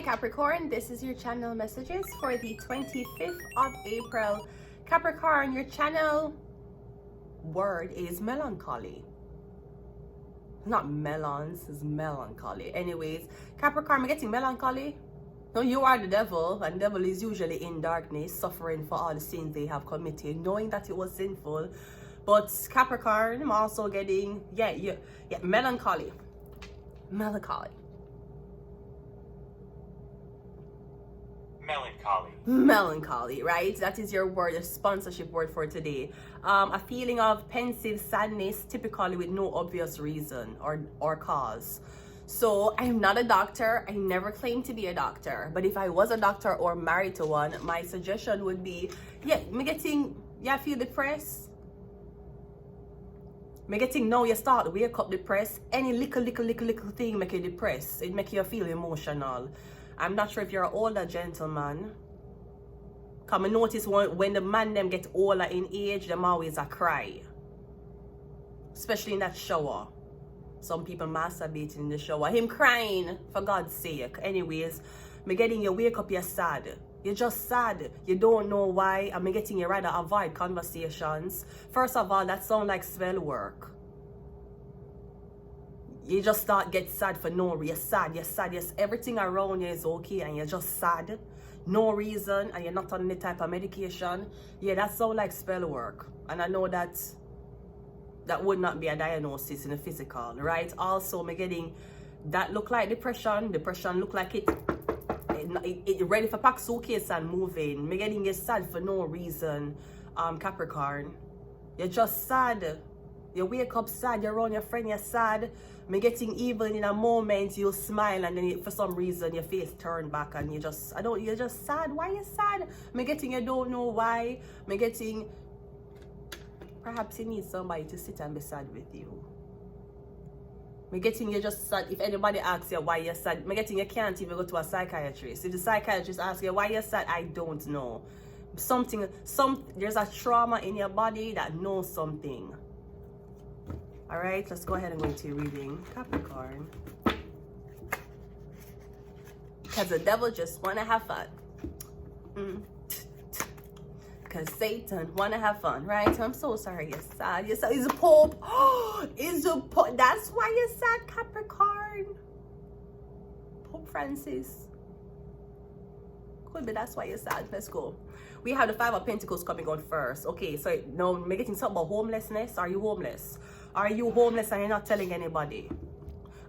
Capricorn, this is your channel messages for the 25th of April. Capricorn, your channel word is melancholy. Not melons, it's melancholy. Anyways, Capricorn, I'm getting melancholy. No, you are the devil, and the devil is usually in darkness, suffering for all the sins they have committed, knowing that it was sinful. But Capricorn, I'm also getting, melancholy. Melancholy. Melancholy, right? That is your word, a sponsorship word for today. A feeling of pensive sadness, typically with no obvious reason or cause. So I'm not a doctor. I never claimed to be a doctor, but if I was a doctor or married to one, my suggestion would be, feel depressed. Me getting now you start wake up depressed. Any little thing make you depressed. It make you feel emotional. I'm not sure if you're an older gentleman. Come and notice when the man them get older in age, them always a cry. Especially in that shower. Some people masturbating in the shower. Him crying, for God's sake. Anyways, me getting you wake up, you're sad. You're just sad. You don't know why. And me getting you rather avoid conversations. First of all, that sounds like spell work. You just start get sad for no reason. You're sad. Yes, everything around you is okay and you're just sad. No reason, and you're not on any type of medication. Yeah, that sounds like spell work. And I know that would not be a diagnosis in the physical, right? Also, me getting that look like depression. Depression look like it ready for pack suitcase and moving. Me getting you sad for no reason, Capricorn. You're just sad. You wake up sad, you're around your friend, you're sad. Me getting even in a moment, you'll smile and then for some reason your face turned back and you're just sad. Why you sad? Me getting you don't know why. Me getting perhaps you need somebody to sit and be sad with you. Me getting you just sad. If anybody asks you why you're sad, me getting you can't even go to a psychiatrist. If the psychiatrist asks you why you're sad, I don't know. There's a trauma in your body that knows something. All right, let's go ahead and go into your reading, Capricorn. Because the devil just want to have fun. Because Satan want to have fun, right? I'm so sorry you're sad. You're sad. Is the Pope. Is the Pope. That's why you're sad, Capricorn. Pope Francis. Could be that's why you're sad. Let's go. We have the Five of Pentacles coming on first. Okay, so now we're getting something about homelessness. Are you homeless? Are you homeless and you're not telling anybody?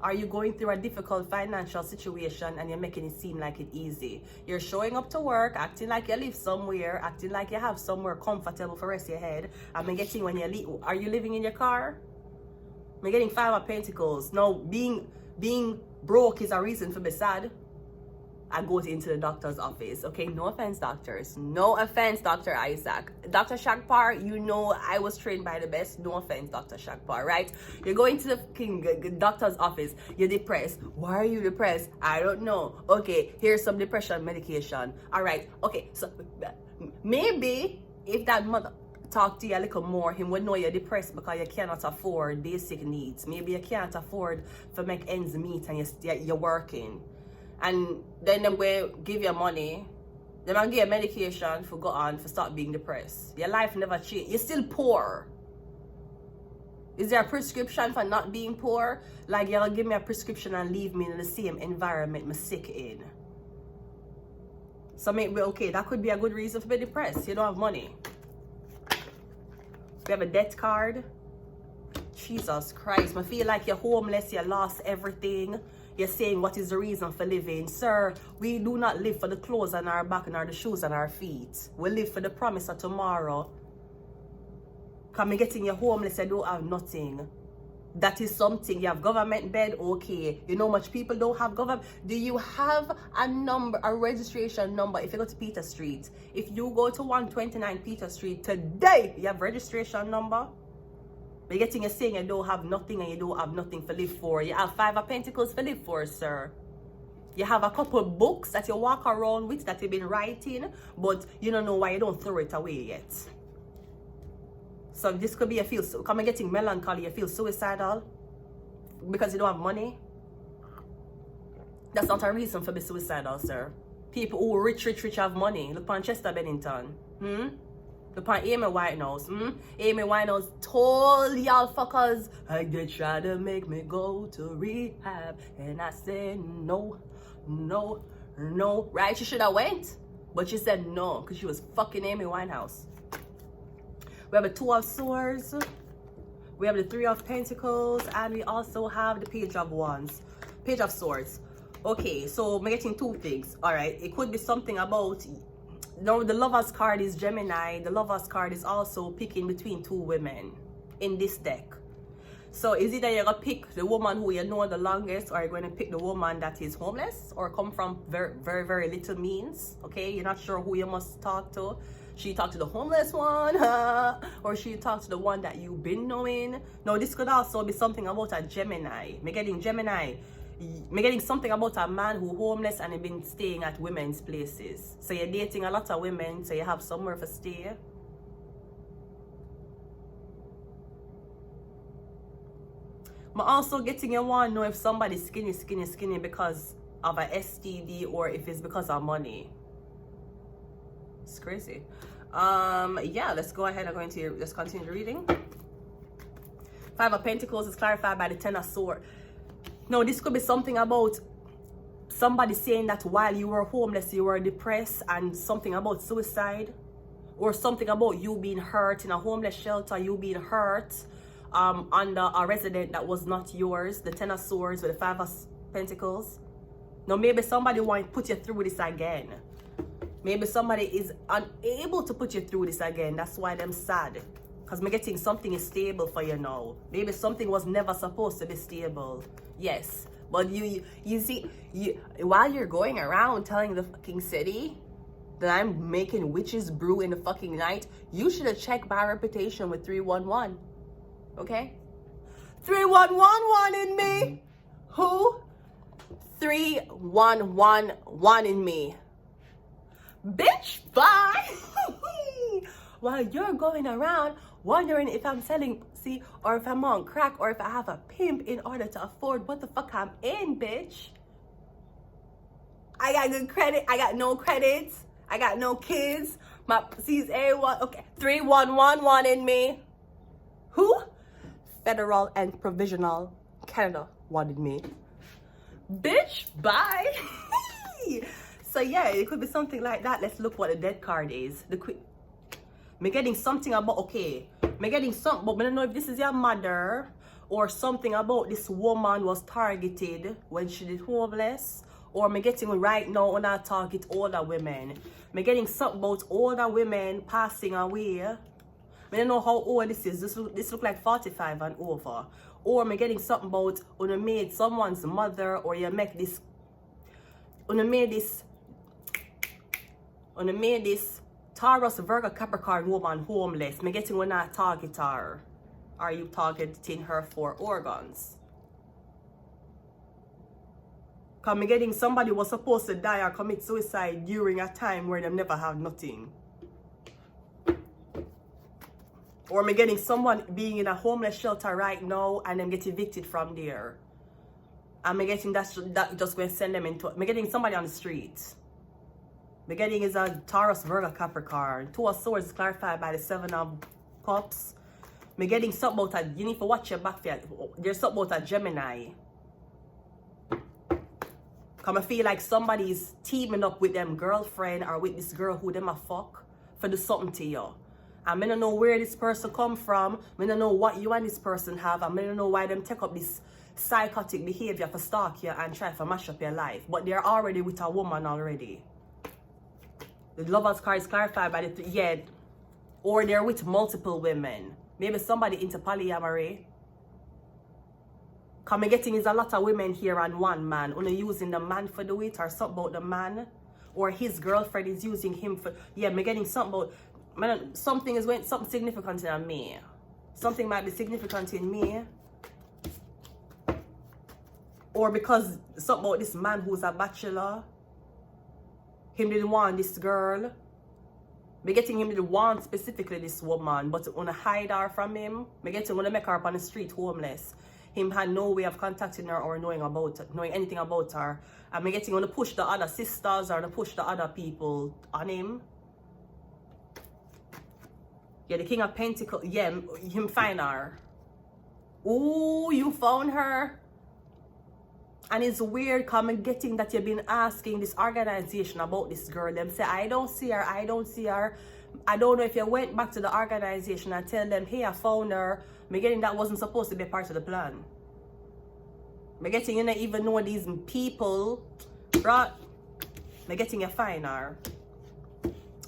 Are you going through a difficult financial situation and you're making it seem like it's easy? You're showing up to work, acting like you live somewhere, acting like you have somewhere comfortable for the rest of your head. And I'm getting when you leave, are you living in your car? I'm getting Five of Pentacles. Now, being broke is a reason for being sad. I go into the doctor's office. Okay, no offense, doctors. No offense, Dr. Isaac. Dr. Shakpar, you know I was trained by the best. No offense, Dr. Shakpar, right? You're going to the doctor's office. You're depressed. Why are you depressed? I don't know. Okay, here's some depression medication. All right. Okay, so maybe if that mother talk to you a little more, him would know you're depressed because you cannot afford basic needs. Maybe you can't afford to make ends meet and you're working. And then them will give you money. They might give you medication for go on for stop being depressed. Your life never changed. You're still poor. Is there a prescription for not being poor? Like you'll give me a prescription and leave me in the same environment I'm sick in. So maybe okay, that could be a good reason to be depressed. You don't have money. We have a debt card. Jesus Christ, I feel like you're homeless, you lost everything. You're saying, what is the reason for living? Sir, we do not live for the clothes on our back and the shoes on our feet. We live for the promise of tomorrow. Come getting you homeless, you don't have nothing. That is something. You have government bed, okay. You know much people don't have government. Do you have a number, a registration number? If you go to Peter Street, if you go to 129 Peter Street today, you have registration number. But you're getting you saying you don't have nothing and you don't have nothing to live for. You have Five of Pentacles to live for, sir. You have a couple books that you walk around with that you've been writing, but you don't know why you don't throw it away yet. So this could be a feel, come and getting melancholy, you feel suicidal because you don't have money. That's not a reason for be suicidal, sir. People who rich have money. Look on Chester Bennington. Look on Amy Winehouse. Amy Winehouse told y'all fuckers, they try to make me go to rehab. And I said no. Right? She should have went. But she said no, because she was fucking Amy Winehouse. We have the Two of Swords. We have the Three of Pentacles. And we also have the Page of Wands. Page of Swords. Okay, so I'm getting two things. Alright, it could be something about... No, the Lover's card is Gemini. The Lover's card is also picking between two women in this deck. So is it that you're going to pick the woman who you know the longest, or you're going to pick the woman that is homeless or come from very, very little means? Okay, you're not sure who you must talk to. Should you talk to the homeless one? Or should you talk to the one that you've been knowing? No, this could also be something about a Gemini. I'm getting Gemini. I'm getting something about a man who homeless and he been staying at women's places. So you're dating a lot of women, so you have somewhere for stay. I'm also getting you want to know if somebody's skinny because of a STD or if it's because of money. It's crazy. Yeah, let's go ahead. Let's continue reading. Five of Pentacles is clarified by the Ten of Swords. No, this could be something about somebody saying that while you were homeless, you were depressed, and something about suicide, or something about you being hurt in a homeless shelter, you being hurt under a resident that was not yours. The Ten of Swords with the Five of Pentacles. Now, maybe somebody want to put you through this again. Maybe somebody is unable to put you through this again. That's why them sad. Because I'm getting something is stable for you now. Maybe something was never supposed to be stable. Yes. But you see, while you're going around telling the fucking city that I'm making witches brew in the fucking night, you should have checked my reputation with 311. Okay? 3111 in me. Who? 3111 in me. Bitch, bye. While you're going around wondering if I'm selling, or if I'm on crack, or if I have a pimp in order to afford what the fuck I'm in, bitch. I got good credit. I got no credits. I got no kids. My C's A1. Okay, 3111 in me. Who? Federal and Provisional Canada wanted me. Bitch, bye. So yeah, it could be something like that. Let's look what the Death card is. The Queen. I'm getting something about, okay, I'm getting something, but I don't know if this is your mother, or something about this woman was targeted when she did homeless, or I'm getting right now when I target older women. I'm getting something about older women passing away. I don't know how old this is. This look like 45 and over. Or I'm getting something about when you made someone's mother, or you make this, when you made this Taurus, Virgo, Capricorn woman homeless. I'm getting when I target her. Are you targeting her for organs? Because I'm getting somebody was supposed to die or commit suicide during a time where they never have nothing. Or I'm getting someone being in a homeless shelter right now and them get evicted from there. I'm getting that just going to send them into... I'm getting somebody on the street. I'm getting is a Taurus, Virgo, Capricorn. Two of Swords is clarified by the Seven of Cups. I'm getting something about you need to watch your back. There's something about a Gemini. Because I feel like somebody's teaming up with them girlfriend or with this girl who them a fuck for do something to you. And I don't know where this person come from. I don't know what you and this person have. And I don't know why them take up this psychotic behavior for stalk you and try to mash up your life. But they're already with a woman already. The Lover's card is clarified by the or they're with multiple women. Maybe somebody into polyamory. Because I'm getting is a lot of women here and one man. Only using the man for the it, or something about the man. Or his girlfriend is using him for... Yeah, I'm getting something about... something significant in me. Something might be significant in me. Or because something about this man who's a bachelor. Him didn't want this girl. Me getting him didn't want specifically this woman, but wanna hide her from him. Me getting wanna make her up on the street homeless. him had no way of contacting her or knowing anything about her. And me getting to push the other sisters or to push the other people on him. Yeah, the King of Pentacles. Yeah, him find her. Oh, you found her. And it's weird because I'm getting that you've been asking this organization about this girl. Them say, I don't see her, I don't see her. I don't know if you went back to the organization and tell them, hey, I found her. I'm getting that wasn't supposed to be part of the plan. I'm getting you not even know these people. Right? I'm getting you find her.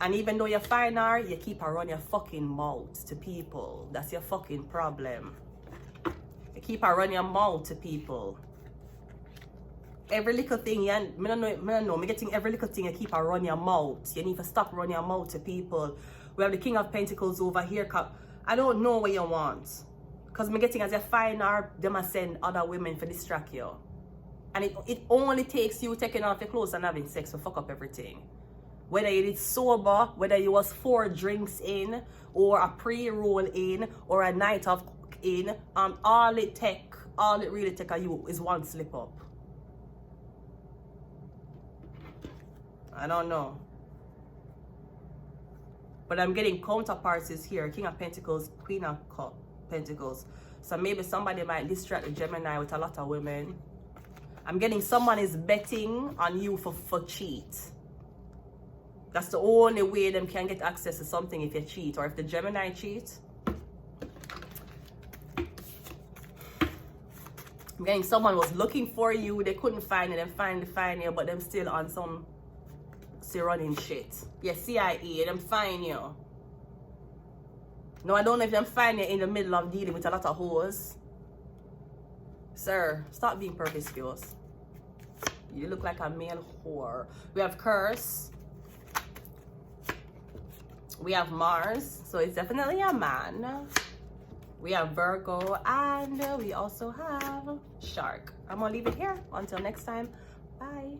And even though you find her, you keep her on your fucking mouth to people. That's your fucking problem. You keep her on your mouth to people. Every little thing, I don't know, I'm getting every little thing you keep her run your mouth. You need to stop running your mouth to people. We have the King of Pentacles over here. I don't know what you want. Because I'm getting as you find her, they must send other women to distract you. And it only takes you taking off your clothes and having sex to fuck up everything. Whether you did sober, whether you was 4 drinks in, or a pre-roll in, or a night of in, all it really take of you is one slip up. I don't know. But I'm getting counterparts here. King of Pentacles, Queen of Pentacles. So maybe somebody might distract the Gemini with a lot of women. I'm getting someone is betting on you for cheat. That's the only way them can get access to something if you cheat. Or if the Gemini cheat. I'm getting someone was looking for you. They couldn't find you. They finally find you. But them still on some running shit. Yeah, CIA, them find you. No, I don't know if them find you in the middle of dealing with a lot of hoes. Sir, stop being promiscuous. You look like a male whore. We have Curse. We have Mars. So it's definitely a man. We have Virgo. And we also have Shark. I'm going to leave it here. Until next time. Bye.